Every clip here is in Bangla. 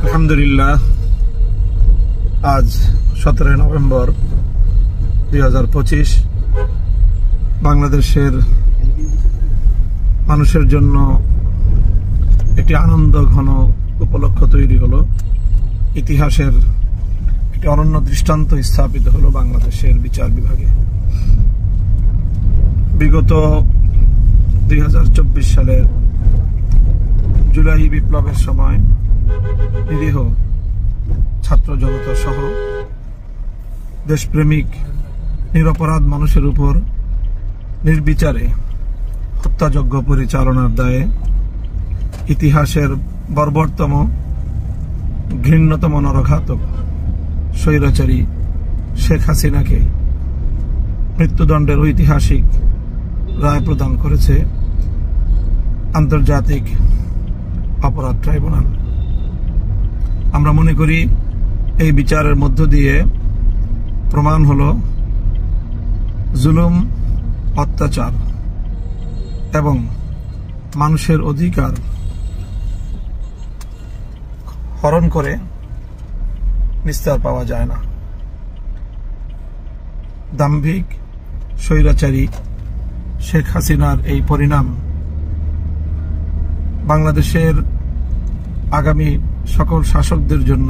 আলহামদুলিল্লাহ, আজ 17 নভেম্বর 2025 বাংলাদেশের মানুষের জন্য একটি আনন্দ ঘন উপলক্ষ তৈরি হলো। ইতিহাসের একটি অনন্য দৃষ্টান্ত স্থাপিত হলো বাংলাদেশের বিচার বিভাগে। বিগত 2024 সালের জুলাই বিপ্লবের সময় নিরীহ ছাত্র জনতা সহ দেশপ্রেমিক নিরপরাধ মানুষের উপর নির্বিচারে হত্যাযজ্ঞ পরিচালনার দায়ে ইতিহাসের বর্বরতম ঘৃণ্যতম নরঘাতক স্বৈরাচারী শেখ হাসিনাকে মৃত্যুদণ্ডের ঐতিহাসিক রায় প্রদান করেছে আন্তর্জাতিক অপরাধ ট্রাইব্যুনাল। আমরা মনে করি এই বিচারের মধ্য দিয়ে প্রমাণ হলো জুলুম, অত্যাচার এবং মানুষের অধিকার হরণ করে নিস্তার পাওয়া যায় না। দাম্ভিক স্বৈরাচারী শেখ হাসিনার এই পরিণাম বাংলাদেশের আগামী সকল শাসকদের জন্য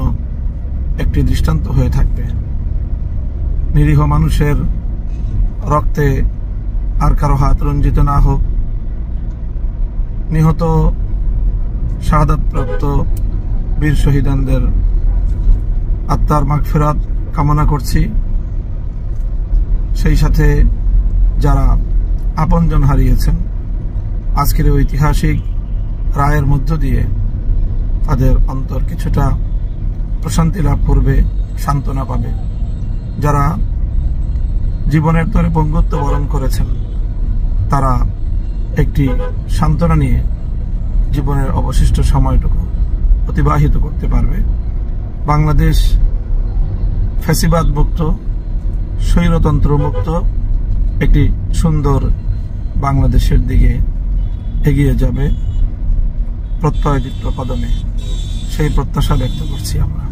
একটি দৃষ্টান্ত হয়ে থাকবে। নিরীহ মানুষের রক্তে আর কারো হাত রঞ্জিত না হোক। নিহত শাহাদাতপ্রাপ্ত বীর শহীদানদের আত্মার মাগফিরাত কামনা করছি। সেই সাথে যারা আপনজন হারিয়েছেন, আজকের ঐতিহাসিক রায়ের মধ্য দিয়ে তাদের অন্তর কিছুটা প্রশান্তি লাভ করবে, সান্ত্বনা পাবে। যারা জীবনের তরে পঙ্গুত্ব বরণ করেছেন, তারা একটি সান্ত্বনা নিয়ে জীবনের অবশিষ্ট সময়টুকু অতিবাহিত করতে পারবে। বাংলাদেশ ফ্যাসিবাদ মুক্ত, স্বৈরতন্ত্র মুক্ত একটি সুন্দর বাংলাদেশের দিকে এগিয়ে যাবে প্রত্যয়দীপ্ত কদমে। সেই প্রত্যাশা ব্যক্ত করছি আমরা।